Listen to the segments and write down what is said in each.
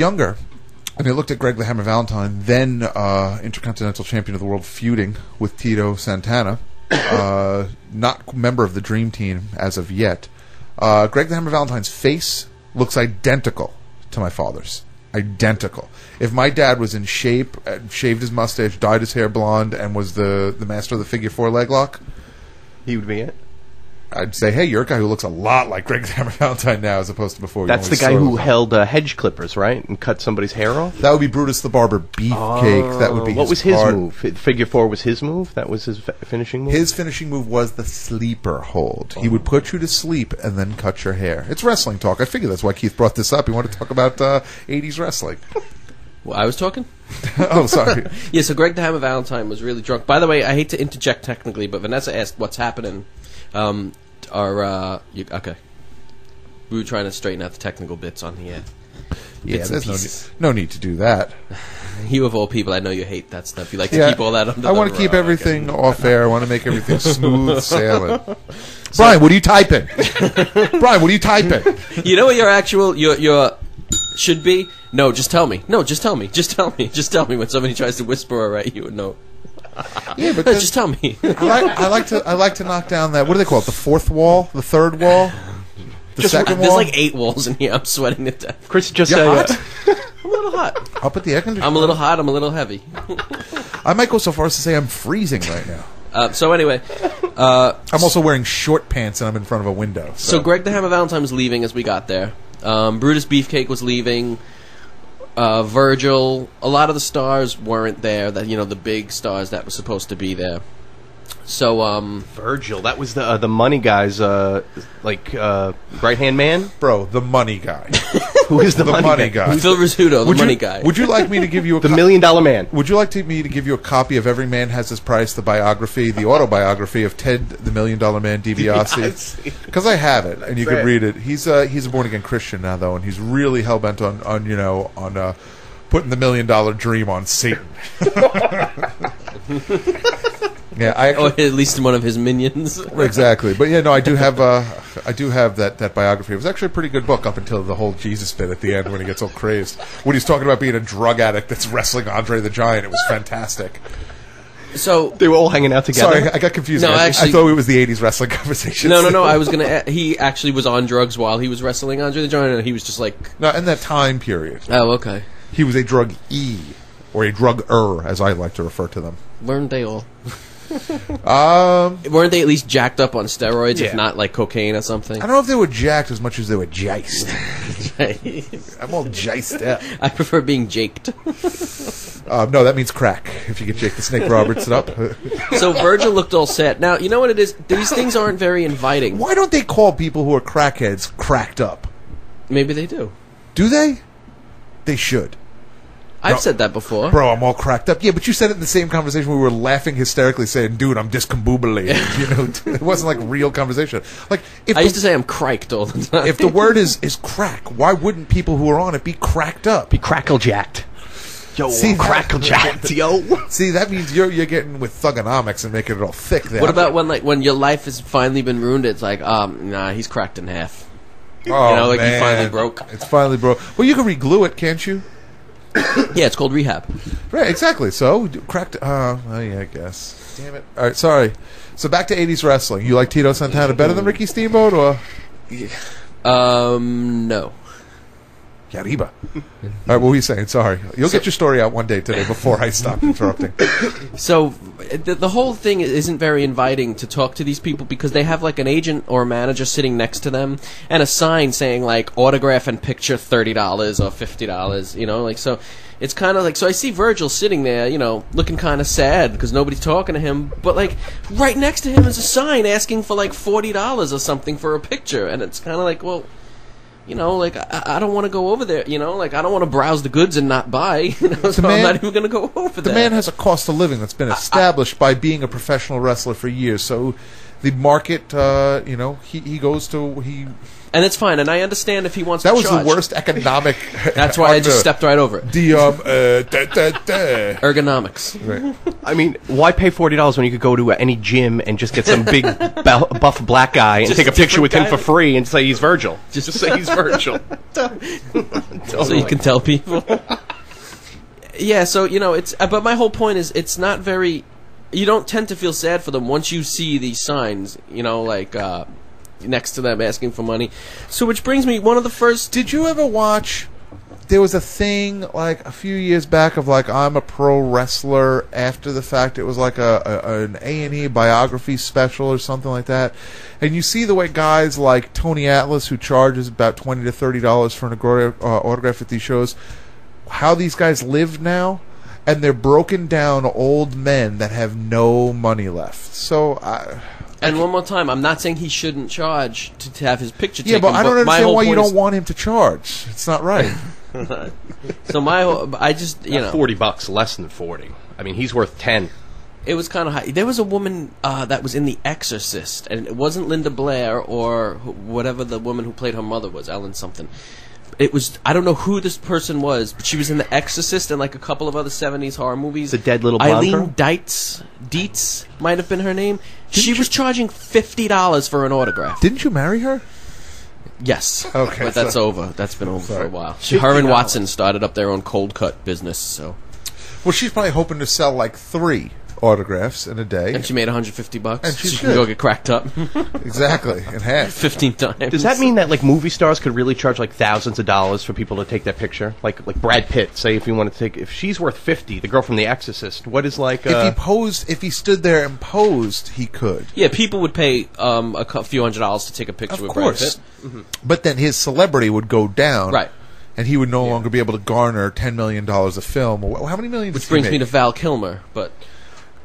younger, and I looked at Greg the Hammer Valentine, then Intercontinental Champion of the World, feuding with Tito Santana, not member of the Dream Team as of yet. Greg the Hammer Valentine's face looks identical to my father's. Identical. If my dad was in shape, shaved his mustache, dyed his hair blonde, and was the master of the figure 4 leg lock, he would be it. I'd say, hey, you're a guy who looks a lot like Greg the Hammer Valentine now, as opposed to before. That's the guy who held hedge clippers, right, and cut somebody's hair off. That would be Brutus the Barber Beefcake. That would be. What was his move? Figure 4 was his move. That was his finishing move. His finishing move was the sleeper hold. He would put you to sleep and then cut your hair. It's wrestling talk. I figure that's why Keith brought this up. He wanted to talk about 80s wrestling. Well, I was talking? Oh, sorry. Yeah, so Greg the Hammer Valentine was really drunk. By the way, I hate to interject technically, but Vanessa asked what's happening. Okay. We were trying to straighten out the technical bits on the yeah, there's no need to do that. You of all people, I know you hate that stuff. You like to keep all that under the I want to keep everything off air. I want to make everything smooth sailing. Brian, what are you typing? Brian, what are you typing? You know what your should be? No, just tell me. No, just tell me. Just tell me. Just tell me when somebody tries to whisper or write you a note. Yeah, but just tell me. I like to knock down that. What do they call it? The fourth wall, the third wall, the second wall. There's like 8 walls in here. I'm sweating to death. Chris, just hot? I'm a little hot. I'll put the air conditioner. I'm a little hot. I'm a little heavy. I might go so far as to say I'm freezing right now. So anyway, I'm also wearing short pants and I'm in front of a window. So Greg the Hammer Valentine was leaving as we got there. Brutus Beefcake was leaving. Virgil, a lot of the stars weren't there. That the big stars that were supposed to be there. So Virgil, that was the money guy's right hand man, bro. The money guy. Who is the money guy? Phil Rizzuto, the money guy. Would you like me to give you the $1 million man? Would you like me to give you a copy of Every Man Has His Price, the biography, the autobiography of Ted the $1 Million Man DiBiase? Because I have it, and you can read it. He's a born again Christian now, though, and he's really hell bent on putting the $1 million dream on Satan. Yeah, or at least one of his minions. Exactly, but I do have that biography. It was actually a pretty good book up until the whole Jesus bit at the end when he gets all crazed. When he's talking about being a drug addict that's wrestling Andre the Giant, it was fantastic. So they were all hanging out together. Sorry, I got confused. No, I thought it was the '80s wrestling conversation. No. I was gonna. He actually was on drugs while he was wrestling Andre the Giant, and he was just like in that time period. Oh, okay. He was a drug-e, or a drug-er, as I like to refer to them. Weren't they all? Weren't they at least jacked up on steroids, if not like cocaine or something? I don't know if they were jacked as much as they were jiced. I'm all jiced up. I prefer being jaked. No, that means crack. If you get Jake the Snake Robertson up. So Virgil looked all set. Now, you know what it is? These things aren't very inviting. Why don't they call people who are crackheads cracked up? Maybe they do. Do they? They should. I've said that before. Bro, I'm all cracked up. Yeah, but you said it in the same conversation. We were laughing hysterically saying, dude, I'm discombobulated. It wasn't like real conversation. Like, I used to say I'm criked all the time. If the word is crack, why wouldn't people who are on it be cracked up? Be crackle-jacked. Yo, see, crackle-jacked, yo. See, that means you're getting with thugonomics and making it all thick there. What about when your life has finally been ruined? It's like, nah, he's cracked in half. Oh, you finally broke. It's finally broke. Well, you can re-glue it, can't you? Yeah, it's called rehab. Right, exactly. So, cracked... yeah, I guess. Damn it. All right, sorry. So, back to 80s wrestling. You like Tito Santana better than Ricky Steamboat, or...? No. Yariba. All right, what were you saying? Sorry. You'll get your story out one day today before I stop interrupting. So, the whole thing isn't very inviting to talk to these people because they have, like, an agent or a manager sitting next to them and a sign saying, like, autograph and picture $30 or $50, so... It's kind of like... So I see Virgil sitting there, looking kind of sad because nobody's talking to him. But, like, right next to him is a sign asking for, like, $40 or something for a picture. And it's kind of like, well... I don't want to go over there, I don't want to browse the goods and not buy, so I'm not even going to go over there. The man has a cost of living that's been established by being a professional wrestler for years, so the market, he goes to And it's fine, and I understand if he wants that to was charge. the worst economic. That's why I just stepped right over it. Ergonomics. Right. I mean, why pay $40 when you could go to any gym and just get some big buff black guy and Just take a a picture with him different for guy. free and say he's Virgil? Just say he's Virgil. So you can tell people. Yeah, so it's. But my whole point is, it's not very. You don't tend to feel sad for them once you see these signs. Next to them asking for money. So which brings me one of the first. Did you ever watch? There was a thing like a few years back of like I'm a pro wrestler. After the fact, it was like an A&E biography special or something like that. And you see the way guys like Tony Atlas, who charges about $20 to $30 for an autograph at these shows, how these guys live now, and they're broken down old men that have no money left. So And one more time, I'm not saying he shouldn't charge to have his picture taken. yeah, but I don't my understand whole why you point don't want him to charge. It's not right. So I just $40 less than 40. I mean, he's worth 10. It was kind of high. There was a woman that was in The Exorcist, and it wasn't Linda Blair or whatever the woman who played her mother was, Ellen something. It was, I don't know who this person was, but she was in The Exorcist and like a couple of other 70s horror movies. The dead little blonde Eileen girl? Dietz might have been her name. She was charging $50 for an autograph. Didn't you marry her? Yes. Okay, But that's so- over. That's been over for Sorry. a while. Her and Watson started up their own cold cut business, so. Well, she's probably hoping to sell like 3 autographs in a day. And she made $150. And she's she can good. go get cracked up Exactly, in half. 15 times. Does that mean that like movie stars could really charge like thousands of dollars for people to take that picture? Like Brad Pitt, say if you want to take, if she's worth 50, the girl from The Exorcist, what is like? If he stood there and posed, he could. Yeah, people would pay a few $100s to take a picture Of with course. Brad Pitt. But then his celebrity would go down. Right. And he would no longer be able to garner $10 million a film. How many million Which did he brings me make? to Val Kilmer, but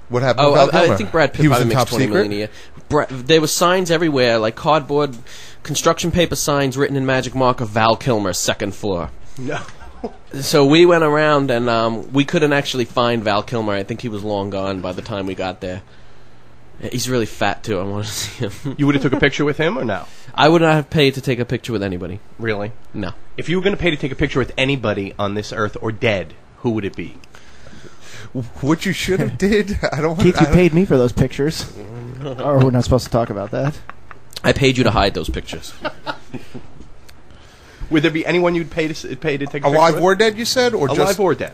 What happened to Val Kilmer? I think Brad Pitt He was probably in makes Top $20 Secret? million a year. There were signs everywhere, like cardboard, construction paper signs written in magic marker, Val Kilmer, second floor. No. So we went around and we couldn't actually find Val Kilmer. I think he was long gone by the time we got there. He's really fat too. I want to see him. You would have took a picture with him or no? I would not have paid to take a picture with anybody. Really? No. If you were going to pay to take a picture with anybody on this earth or dead, who would it be? What you should have did? I don't. Keith, I you don't- paid me for those pictures. Or we're not supposed to talk about that. I paid you to hide those pictures. Would there be anyone you'd pay to take a picture Alive with? or dead? You said, or Alive just or dead?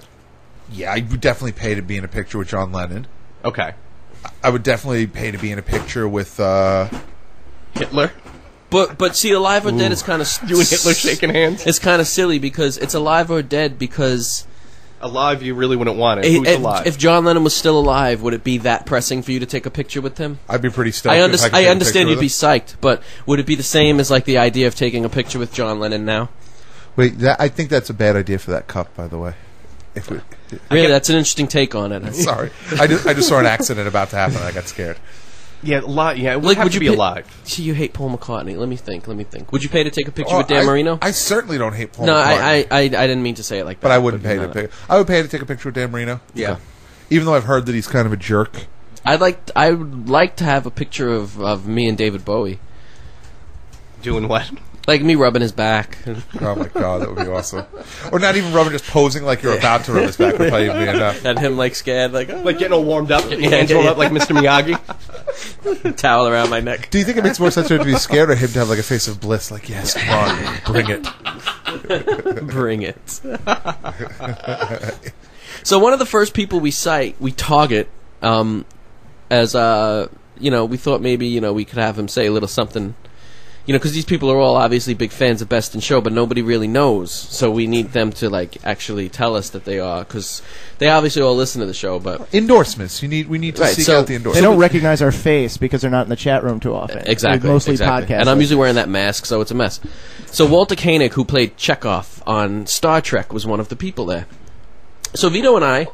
Yeah, I would definitely pay to be in a picture with John Lennon. Okay. I would definitely pay to be in a picture with. Hitler? But see, alive or dead is kind of You and Hitler shaking hands? It's kind of silly because it's alive or dead because Alive, you really wouldn't want it. Who's alive? if John Lennon was still alive, would it be that pressing for you to take a picture with him? I'd be pretty stoked. I if could take a understand picture you'd be with psyched, but would it be the same as like the idea of taking a picture with John Lennon now? him. Wait, I think that's a bad idea for that cup. By the way, if we, Really, that's an interesting take on it. sorry, I just saw an accident about to happen. I got scared. Yeah, it would Like, have would to you be pay- alive. See, you hate Paul McCartney. Let me think. Would you pay to take a picture Oh, with Dan Marino? I certainly don't hate Paul No, McCartney, I didn't mean to say it like that. but I wouldn't pay no, to. I would pay to take a picture with Dan Marino. Yeah. Even though I've heard that he's kind of a jerk. I would like to have a picture of me and David Bowie. Doing what? Like me rubbing his back. Oh my god, that would be awesome. Or not even rubbing, just posing like you're about to rub his back would probably be enough. And him like scared, like, Like getting all warmed up, getting your Yeah, hands yeah, rolled yeah. up like Mr. Miyagi? towel around my neck. Do you think it makes more sense for him to be scared or him to have like a face of bliss? Like, yes, come on, bring it. Bring it. So one of the first people we target, as we thought maybe we could have him say a little something, because these people are all obviously big fans of Best in Show, but nobody really knows. So we need them to like actually tell us that they are, because they obviously all listen to the show. But Endorsements. We need to Right, seek so out the They endorsements. don't recognize our face because they're not in the chat room too often. exactly, They're mostly exactly. podcasts. And I'm usually wearing that mask, so it's a mess. So Walter Koenig, who played Chekhov on Star Trek, was one of the people there. So Vito and I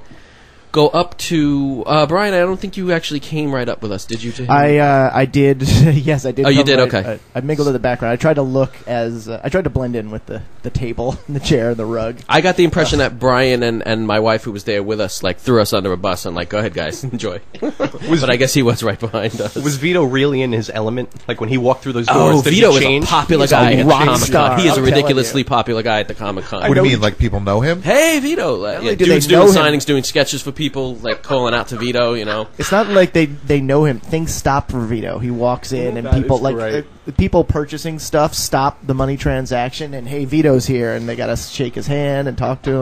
go up to Brian. I don't think you actually came right up with us, did you? To him? I did. Yes, I did. Oh, you come did? right- Okay. I mingled in the background. I tried to look as I tried to blend in with the table, and the chair, and the rug. I got the impression that Brian and my wife, who was there with us, like threw us under a bus and like, go ahead, guys, enjoy. But I guess he was right behind us. Was Vito really in his element? Like when he walked through those doors, Oh, did Vito he is a change? popular He's a guy at rock Comic star, Con. He is a I'm telling ridiculously you. popular guy at the Comic Con. What do you mean? Like people know him? Hey, Vito! Like, only yeah, do they dudes know doing him- signings, doing sketches for people, like calling out to Vito. You know, It's not like they know him. Things stop for Vito. He walks in, and That people is like right. people purchasing stuff stop the money transaction, and hey, Vito's here, and they gotta shake his hand and talk to him.